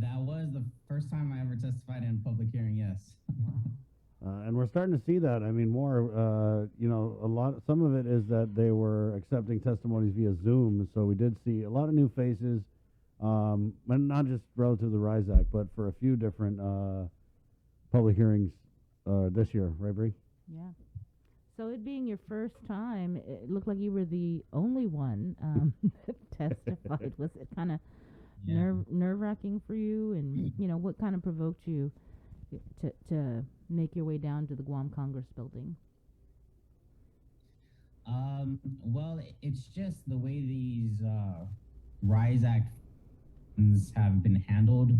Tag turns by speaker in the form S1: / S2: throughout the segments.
S1: That was the first time I ever testified in a public hearing. Yes.
S2: Wow.
S3: And we're starting to see that. I mean, more. A lot. Some of it is that they were accepting testimonies via Zoom, so we did see a lot of new faces, and not just relative to the Rise Act, but for a few different public hearings this year, right, Bree?
S2: Yeah. So it being your first time, it looked like you were the only one that testified. Was it kind of
S1: Yeah.
S2: nerve wracking for you? And what kind of provoked you to make your way down to the Guam Congress building?
S1: Well, it's just the way these Rise Act funds have been handled,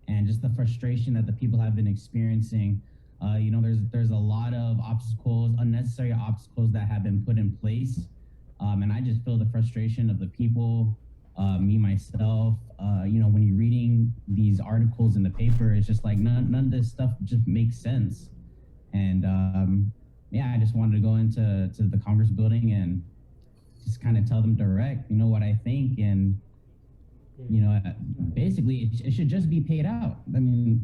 S1: and just the frustration that the people have been experiencing. There's a lot of obstacles, unnecessary obstacles that have been put in place, and I just feel the frustration of the people, me myself. When you're reading these articles in the paper, it's just like none of this stuff just makes sense. And yeah, I just wanted to go into the Congress building and just kind of tell them direct, what I think, and basically it should just be paid out. I mean,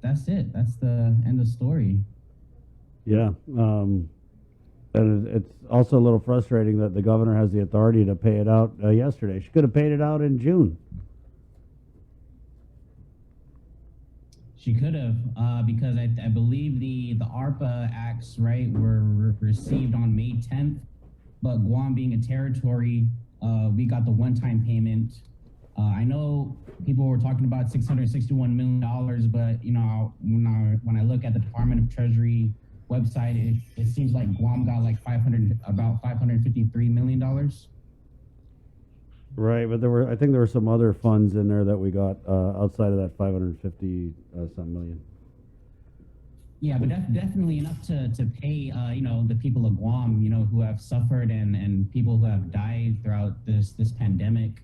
S1: that's it. That's the end of the story.
S3: Yeah. And it's also a little frustrating that the governor has the authority to pay it out yesterday. She could have paid it out in June.
S1: She could have, because I believe the ARPA acts, right, were received on May 10th, but Guam being a territory, we got the one-time payment. I know people were talking about $661 million, but when I look at the Department of Treasury website, it seems like Guam got like about $553 million.
S3: Right, but I think there were some other funds in there that we got outside of that 550 some million.
S1: Yeah, but definitely enough to pay, the people of Guam, who have suffered, and people who have died throughout this pandemic.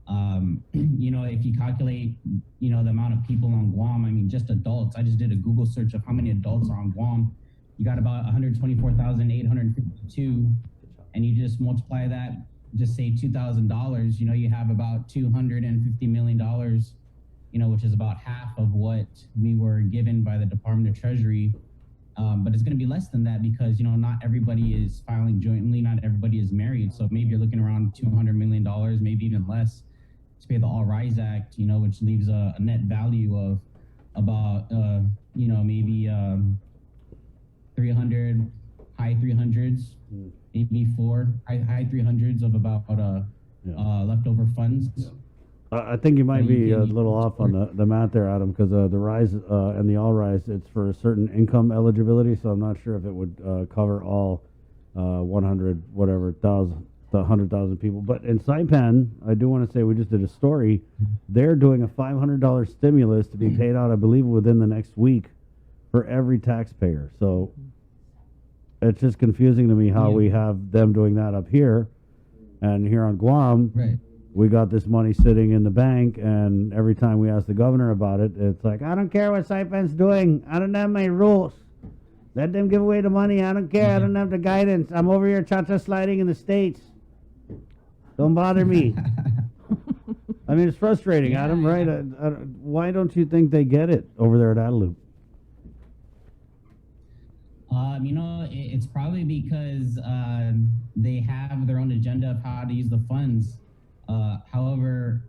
S1: If you calculate, the amount of people on Guam, I mean, just adults. I just did a Google search of how many adults are on Guam. You got about 124,852, and you just multiply that, just say $2,000. You have about $250 million. Which is about half of what we were given by the Department of Treasury. But it's going to be less than that because, not everybody is filing jointly, not everybody is married. So maybe you're looking around $200 million, maybe even less, to pay the All Rise Act, which leaves a net value of about, maybe 300, high 300s, maybe high 300s of about leftover funds.
S3: Yeah. I think you might be a little off on the math there, Adam, because the Rise and the All Rise, it's for a certain income eligibility, so I'm not sure if it would cover all 100,000 people. But in Saipan, I do want to say we just did a story. They're doing a $500 stimulus to be paid out, I believe, within the next week for every taxpayer. So it's just confusing to me how we have them doing that up here, and here on Guam.
S1: Right.
S3: We got this money sitting in the bank, and every time we ask the governor about it, it's like, I don't care what Saipan's doing. I don't have my rules. Let them give away the money. I don't care. I don't have the guidance. I'm over here cha-cha sliding in the States. Don't bother me. I mean, it's frustrating, Adam, right? Why don't you think they get it over there at Adelup?
S1: It's probably because they have their own agenda of how to use the funds. However,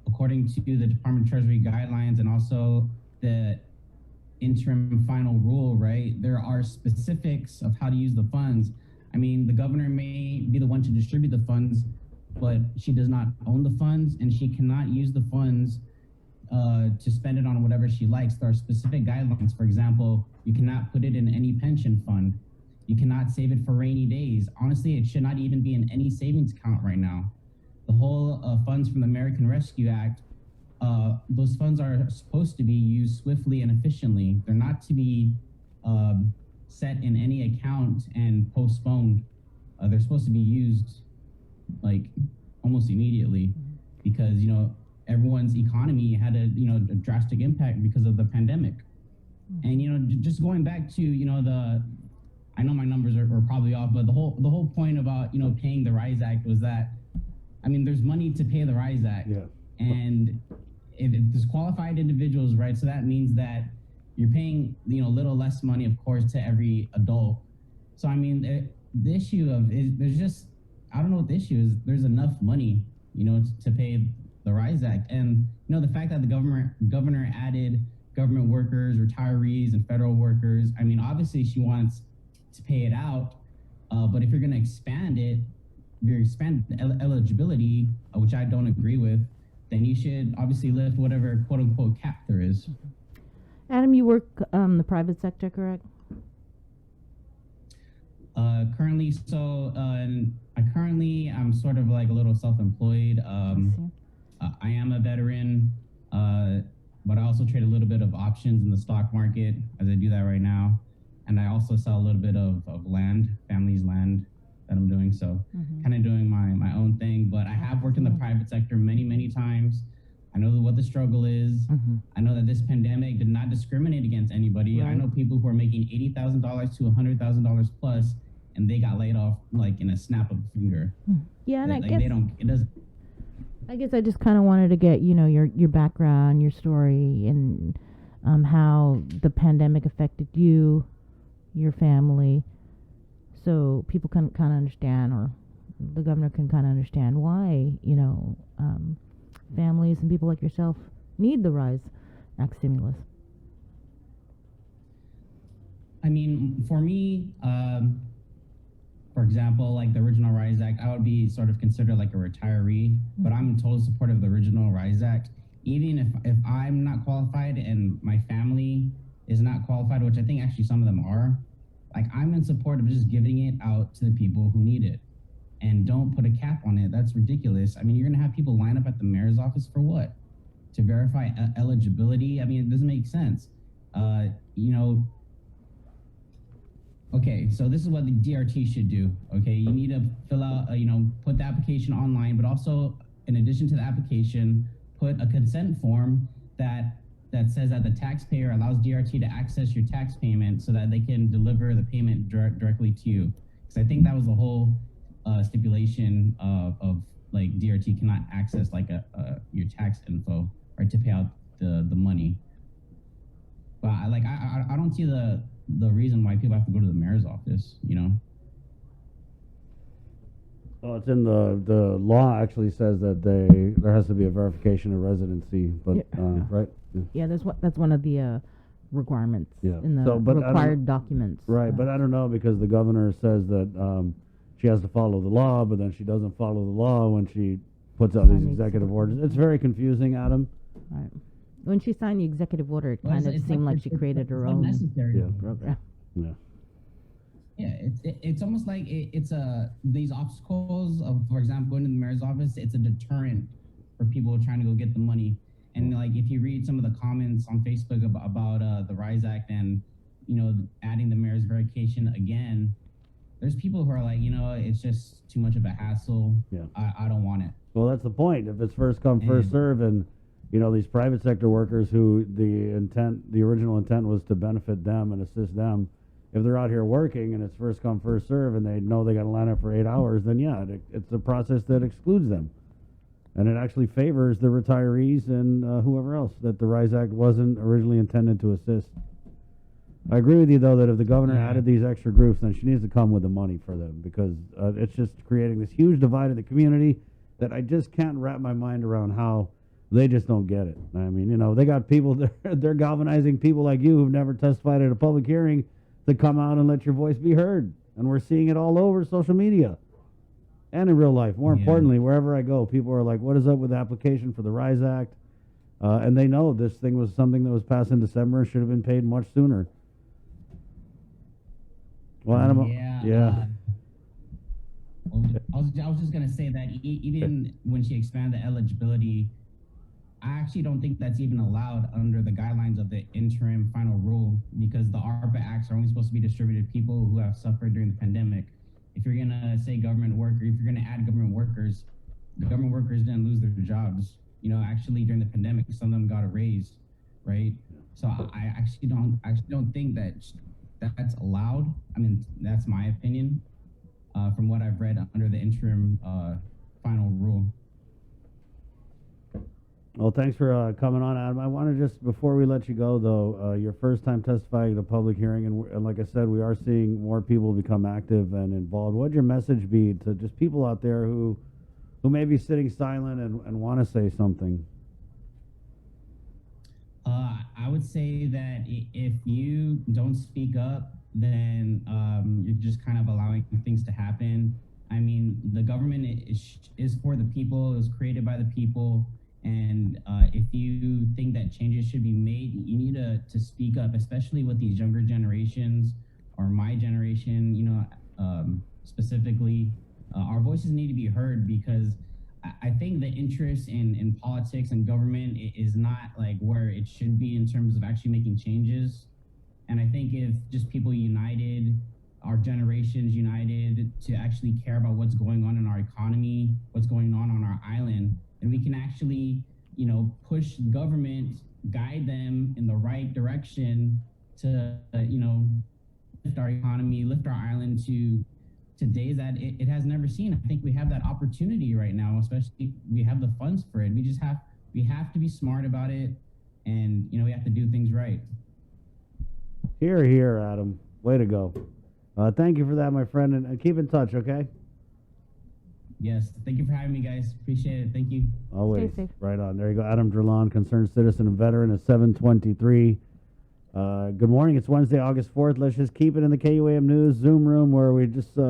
S1: according to the Department of Treasury guidelines and also the interim final rule, right, there are specifics of how to use the funds. I mean, the governor may be the one to distribute the funds, but she does not own the funds, and she cannot use the funds to spend it on whatever she likes. There are specific guidelines. For example, you cannot put it in any pension fund. You cannot save it for rainy days. Honestly, it should not even be in any savings account right now. The whole funds from the American Rescue Act, those funds are supposed to be used swiftly and efficiently. They're not to be set in any account and postponed. They're supposed to be used like almost immediately because, everyone's economy had a drastic impact because of the pandemic. And, just going back to, I know my numbers are probably off, but the whole point about, paying the Rise Act was that, I mean, there's money to pay the Rise Act.
S3: Yeah.
S1: And if there's qualified individuals, right? So that means that you're paying, a little less money, of course, to every adult. So I mean, the issue of there's just, I don't know what the issue is. There's enough money, to pay the RISE Act, and the fact that the governor added government workers, retirees, and federal workers. I mean, obviously she wants to pay it out, but if you're going to expand it, if you're expand eligibility, which I don't agree with, then you should obviously lift whatever quote unquote cap there is.
S2: Adam, you work the private sector, correct?
S1: Currently, I'm sort of like a little self-employed. I am a veteran, but I also trade a little bit of options in the stock market as I do that right now. And I also sell a little bit of land, family's land that I'm doing. So kind of doing my own thing, but I have worked in the private sector many, many times. I know what the struggle is. I know that this pandemic did not discriminate against anybody.
S2: Right.
S1: I know people who are making $80,000 to $100,000 plus, and they got laid off like in a snap of a finger.
S2: Yeah, and
S1: I
S2: guess I just kind of wanted to get your background, your story, and how the pandemic affected you, your family, so people can kind of understand, or the governor can kind of understand why families and people like yourself need the RISE Act stimulus.
S1: I mean, for me, for example, like the original RISE Act, I would be sort of considered like a retiree, but I'm in total support of the original RISE Act. Even if I'm not qualified and my family is not qualified, which I think actually some of them are, like I'm in support of just giving it out to the people who need it. And don't put a cap on it. That's ridiculous. I mean, you're going to have people line up at the mayor's office for what? To verify eligibility? I mean, it doesn't make sense. Okay, so this is what the DRT should do. Okay, you need to fill out, put the application online, but also in addition to the application, put a consent form that says that the taxpayer allows DRT to access your tax payment so that they can deliver the payment directly to you. Because I think that was the whole stipulation of like DRT cannot access like your tax info or to pay out the money. But I don't see the reason why people have to go to the mayor's office,
S3: Well, it's in the law actually says that there has to be a verification of residency, but right?
S2: Yeah, that's one of the requirements in the
S3: but
S2: required documents.
S3: Right, but I don't know because the governor says that she has to follow the law, but then she doesn't follow the law when she puts out these executive orders. It's very confusing, Adam.
S2: Right. When she signed the executive order, it kind of seemed like she created her own program.
S3: Yeah.
S1: Yeah, it's almost like it's these obstacles of, for example, going to the mayor's office. It's a deterrent for people trying to go get the money. And like if you read some of the comments on Facebook about the RISE Act and adding the mayor's verification again, there's people who are like, it's just too much of a hassle.
S3: Yeah,
S1: I don't want it.
S3: Well, that's the point. If it's first come, first serve, and these private sector workers who the original intent was to benefit them and assist them. If they're out here working and it's first come, first serve, and they know they got to line up for 8 hours, then it's a process that excludes them. And it actually favors the retirees and whoever else that the RISE Act wasn't originally intended to assist. I agree with you, though, that if the governor added these extra groups, then she needs to come with the money for them because it's just creating this huge divide in the community that I just can't wrap my mind around how they just don't get it. I mean, they got people, they're galvanizing people like you who've never testified at a public hearing to come out and let your voice be heard. And we're seeing it all over social media and in real life. More importantly, wherever I go, people are like, what is up with the application for the RISE Act? And they know this thing was something that was passed in December and should have been paid much sooner. Well, Adam,
S1: I was just going to say that even when she expanded the eligibility, I actually don't think that's even allowed under the guidelines of the interim final rule because the ARPA acts are only supposed to be distributed to people who have suffered during the pandemic. If you're going to say government worker, if you're going to add government workers, the government workers didn't lose their jobs. Actually during the pandemic, some of them got a raise, right? So I actually don't think that's allowed. I mean, that's my opinion from what I've read under the interim final rule.
S3: Well, thanks for coming on, Adam. I want to just, before we let you go, though, your first time testifying at a public hearing, and like I said, we are seeing more people become active and involved. What'd your message be to just people out there who may be sitting silent and want to say something?
S1: I would say that if you don't speak up, then you're just kind of allowing things to happen. I mean, the government is for the people. It was created by the people. And if you think that changes should be made, you need to speak up, especially with these younger generations or my generation, specifically. Our voices need to be heard because I think the interest in politics and government is not like where it should be in terms of actually making changes. And I think if just people united, our generations united to actually care about what's going on in our economy, what's going on our island, and we can actually, push government, guide them in the right direction to, lift our economy, lift our island to days that it has never seen. I think we have that opportunity right now, especially we have the funds for it. We have to be smart about it, and we have to do things right.
S3: Here, here, Adam. Way to go. Thank you for that, my friend, and keep in touch, okay?
S1: Yes, thank you for having me, guys. Appreciate it. Thank you.
S3: Always.
S2: Stay safe.
S3: Right on. There you go. Adam Drilon, concerned citizen and veteran at 723. Good morning. It's Wednesday, August 4th. Let's just keep it in the KUAM News Zoom room where we just